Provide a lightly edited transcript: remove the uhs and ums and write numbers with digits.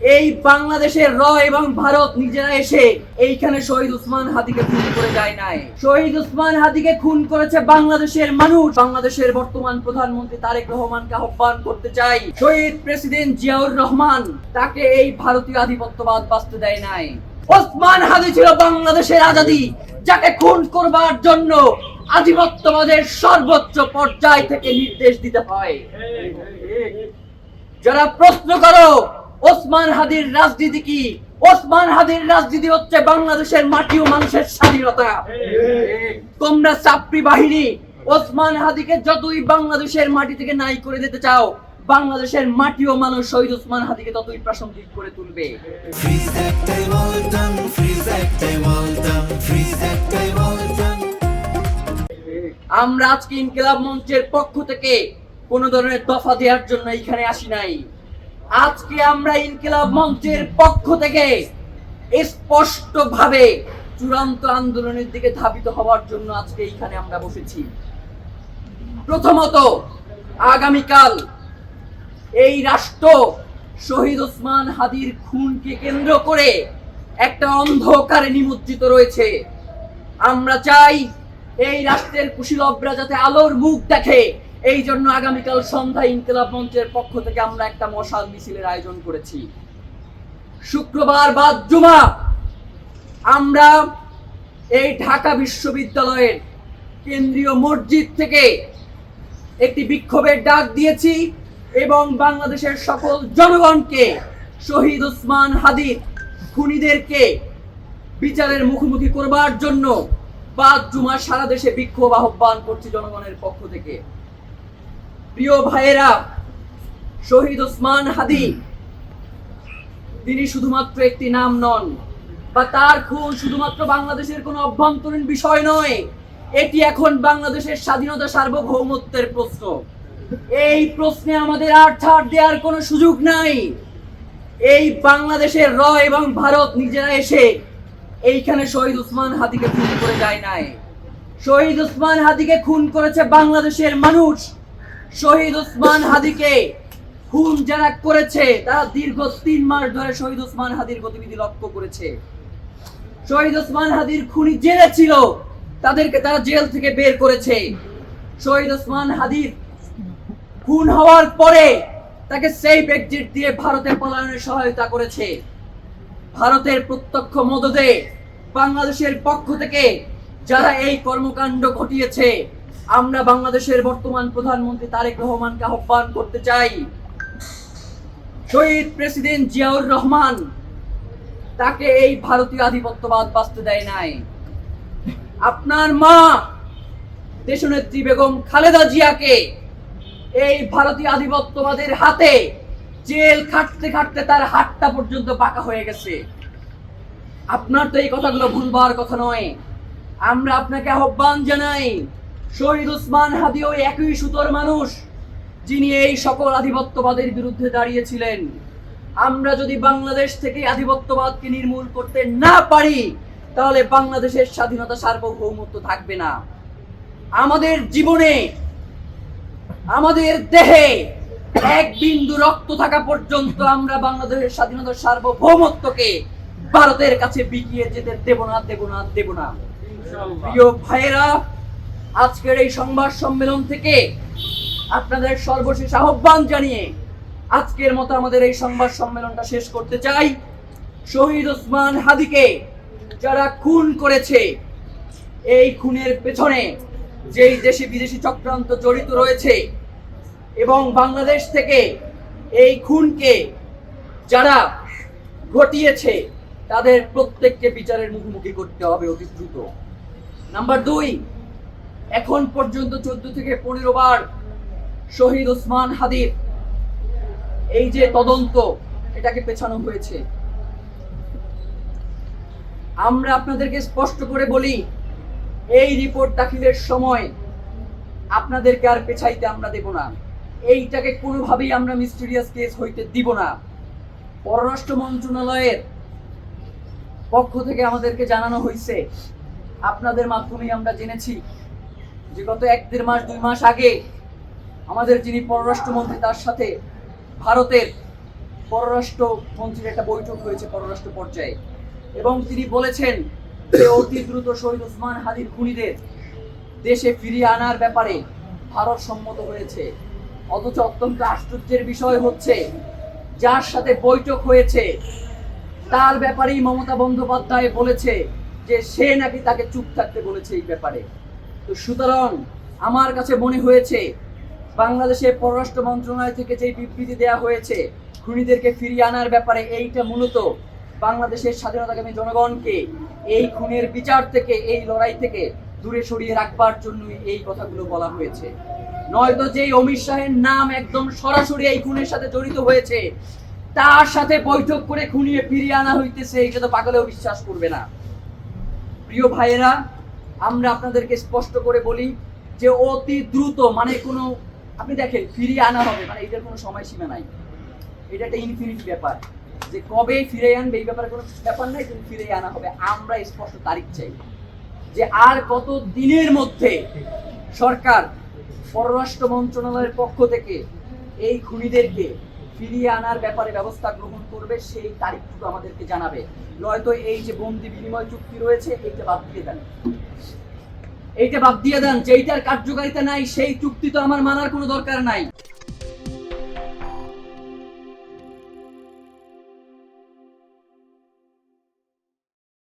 এই বাংলাদেশের এবং ভারত নিজেরা এসে এইখানে শহীদ ওসমান হাদিকে খুন করে যায় নাই। শহীদ ওসমান হাদিকে খুন করেছে বাংলাদেশের মানুষ। বাংলাদেশের বর্তমান প্রধানমন্ত্রী তারেক রহমানকে আহ্বান করতে চাই, শহীদ প্রেসিডেন্ট জিয়াউর রহমান, তাকে এই ভারতীয় আধিপত্যবাদ বাঁচতে দেয় নাই। ওসমান হাদি ছিল বাংলাদেশের আজাদী, যাকে খুন করবার জন্য আধিপত্যবাদের সর্বোচ্চ পর্যায় থেকে নির্দেশ দিতে হয়। যারা প্রশ্ন করো ওসমান হাদির রাজনীতি কি, ওসমান হাদির রাজনীতি হচ্ছে বাংলাদেশের মাটি ও মানুষের স্বাধীনতা। তোমরা চাপরি বাহিনী ওসমান হাদিকে যতই বাংলাদেশের মাটি থেকে নাই করে দিতে চাও, বাংলাদেশের মাটি ও মানুষ শহীদ ওসমান হাদিকে ততই প্রাসঙ্গিক করে তুলবে। আমরা আজকে ইনকিলাব মঞ্চের পক্ষ থেকে কোন ধরনের দফা দেওয়ার জন্য এখানে আসি নাই। আজকে আমরা ইনকিলাব মঞ্চের পক্ষ থেকে স্পষ্টভাবে চূড়ান্ত আন্দোলনের দিকে ধাবিত হওয়ার জন্য আজকে এইখানে আমরা বসেছি। প্রথমত, আগামীকাল এই রাষ্ট্র শহীদ ওসমান হাদির খুনকে কেন্দ্র করে একটা অন্ধকারে নিমজ্জিত রয়েছে। আমরা চাই এই রাষ্ট্রের কুশীলবরা যাতে আলোর মুখ দেখে, এই জন্য আগামীকাল সন্ধ্যায় ইনকিলাব মঞ্চের পক্ষ থেকে আমরা একটা মশাল মিছিলের আয়োজন করেছি। শুক্রবার বাদ জুমা আমরা এই ঢাকা বিশ্ববিদ্যালয়ের কেন্দ্রীয় মসজিদ থেকে একটি বিক্ষোভের ডাক দিয়েছি এবং বাংলাদেশের সকল জনগণকে শহীদ ওসমান হাদির খুনিদেরকে বিচারের মুখোমুখি করবার জন্য বাদ জুমা সারা দেশে বিক্ষোভ আহ্বান করছি জনগণের পক্ষ থেকে। প্রিয় ভাইয়েরা, শহীদ ওসমান হাদি তিনি শুধুমাত্র একটি নাম নন, বা তার খুন শুধুমাত্র বাংলাদেশের কোনো অভ্যন্তরীণ বিষয় নয়, এটি এখন বাংলাদেশের স্বাধীনতা সার্বভৌমত্বের প্রশ্ন। এই প্রশ্নে আমাদের আর ছাড় দেওয়ার কোনো সুযোগ নাই। এই বাংলাদেশের এবং ভারত নিজেরা এসে এইখানে শহীদ ওসমান হাদিকে খুন করে যায় নাই। শহীদ ওসমান হাদিকে খুন করেছে বাংলাদেশের মানুষ। শহীদ ওসমান হাদিকে খুন যারা করেছে তারা দীর্ঘ 3 মাস ধরে শহীদ ওসমান হাদির গতিবিধি লক্ষ্য করেছে। শহীদ ওসমান হাদির খুনি জেলে ছিল, তাদেরকে তারা জেল থেকে বের করেছে। শহীদ ওসমান হাদির খুন হওয়ার পরে তাকে সেফ এক্সিট দিয়ে ভারতে পলায়নের সহায়তা করেছে। ভারতের প্রত্যক্ষ মদদে বাংলাদেশের পক্ষ থেকে যারা এই কর্মকাণ্ড ঘটিয়েছে, আমরা বাংলাদেশের বর্তমান প্রধানমন্ত্রী তারেক রহমানকে আহ্বান করতে চাই, শহীদ প্রেসিডেন্ট জিয়াউর রহমান, তাকে এই ভারতীয় আধিপত্যবাদ বাঁচতে দেয় নাই। আপনার মা দেশনেত্রী বেগম খালেদা জিয়াকে এই ভারতীয় আধিপত্যবাদের হাতে জেল খাটতে খাটতে তার হাতটা পর্যন্ত বাঁকা হয়ে গেছে। আপনার তো এই কথাগুলো ভুলবার কথা নয়। আমরা আপনাকে আহ্বান জানাই, শহীদ ওসমান হাদিও একই সুতোর মানুষ, যিনি এই সকল আধিপত্যবাদের বিরুদ্ধে দাঁড়িয়েছিলেন। আমরা যদি বাংলাদেশ থেকে আধিপত্যবাদকে নির্মূল করতে না পারি, তাহলে বাংলাদেশের স্বাধীনতা সার্বভৌমত্ব থাকবে না। আমাদের জীবনে, আমাদের দেহে এক বিন্দু রক্ত থাকা পর্যন্ত আমরা বাংলাদেশের স্বাধীনতার সার্বভৌমত্বকে ভারতের কাছে বিকিয়ে যেতে দেব না, দেব না, দেব না। প্রিয় ভাইয়েরা, আজকের এই সংবাদ সম্মেলন থেকে আপনাদের সর্বশেষ আহ্বান জানিয়ে আজকের মতো আমাদের এই সংবাদ সম্মেলনটা শেষ করতে চাই। শহীদ ওসমান হাদিকে যারা খুন করেছে, এই খুনের পেছনে যেই দেশি বিদেশি চক্রান্ত জড়িত রয়েছে এবং বাংলাদেশ থেকে এই খুনকে যারা ঘটিয়েছে, তাদের প্রত্যেককে বিচারের মুখোমুখি করতে হবে অতি দ্রুত। নাম্বার 2, এখন পর্যন্ত 14 থেকে 15 বার শহীদ ওসমান হাদির এই যে তদন্ত, এটাকে পেছানো হয়েছে। আমরা আপনাদেরকে স্পষ্ট করে বলি, এই রিপোর্ট দাখিলের সময় আপনাদেরকে আর পেছাইতে আমরা দেব না। এইটাকে কোনোভাবেই আমরা মিস্টেরিয়াস কেস হইতে দিব না। পররাষ্ট্র মন্ত্রণালয়ের পক্ষ থেকে আমাদেরকে জানানো হয়েছে, আপনাদের মাধ্যমেই আমরা জেনেছি যে গত 1-1.5 মাস 2 মাস আগে আমাদের যিনি পররাষ্ট্রমন্ত্রী, তার সাথে ভারতের পররাষ্ট্র মন্ত্রীর একটা বৈঠক হয়েছে পররাষ্ট্র পর্যায়ে, এবং তিনি বলেছেন যে অতি দ্রুত শহীদ ওসমান হাদির খুনিদের দেশে ফিরিয়ে আনার ব্যাপারে ভারত সম্মত হয়েছে। অথচ অত্যন্ত আশ্চর্যের বিষয় হচ্ছে, যার সাথে বৈঠক হয়েছে তার ব্যাপারেই মমতা বন্দ্যোপাধ্যায় বলেছে যে সে নাকি তাকে চুপ থাকতে বলেছে এই ব্যাপারে। তো সুতরাং আমার কাছে মনে হয়েছে বাংলাদেশের পররাষ্ট্র মন্ত্রণালয় থেকে যে বিবৃতি দেওয়া হয়েছে খুনিদেরকে ফিরিয়ে আনার ব্যাপারে, এইটা মূলত বাংলাদেশের স্বাধীনতাকামী জনগণকে এই খুনের বিচার থেকে, এই লড়াই থেকে দূরে সরিয়ে রাখবার জন্যই এই কথাগুলো বলা হয়েছে। নয়তো যেই অমিত শাহের নাম একদম সরাসরি এই খুনের সাথে জড়িত হয়েছে, তার সাথে বৈঠক করে খুনিয়ে ফিরিয়ে আনা হইতেছে, এটা তো পাগলেও বিশ্বাস করবে না। প্রিয় ভাইয়েরা, আমরা আপনাদেরকে স্পষ্ট করে বলি যে অতি দ্রুত, মানে কোনো, আপনি দেখেন ফিরিয়ে আনা হবে, মানে এটার কোনো সময়সীমা নাই। এটা একটা ইনফিনিটি ব্যাপার, যে কবে ফিরে আনবে এই ব্যাপারে কোনো ব্যাপার নাই, কিন্তু ফিরে আনা হবে। আমরা স্পষ্ট তারিখ চাই যে আর কত দিনের মধ্যে সরকার পররাষ্ট্র মন্ত্রণালয়ের পক্ষ থেকে এই খুনিদেরকে ফিরিয়ে আনার ব্যাপারে ব্যবস্থা গ্রহণ করবে, সেই তারিখটুকু আমাদেরকে জানাবে। নয়তো এই যে বন্দি বিনিময় চুক্তি রয়েছে, এইটা বাদ দিয়ে দেন, এইটা বাদ দিয়ে দেন। যেইটার কার্যকারিতা নাই সেই চুক্তি তো আমার মানার কোনো দরকার নাই।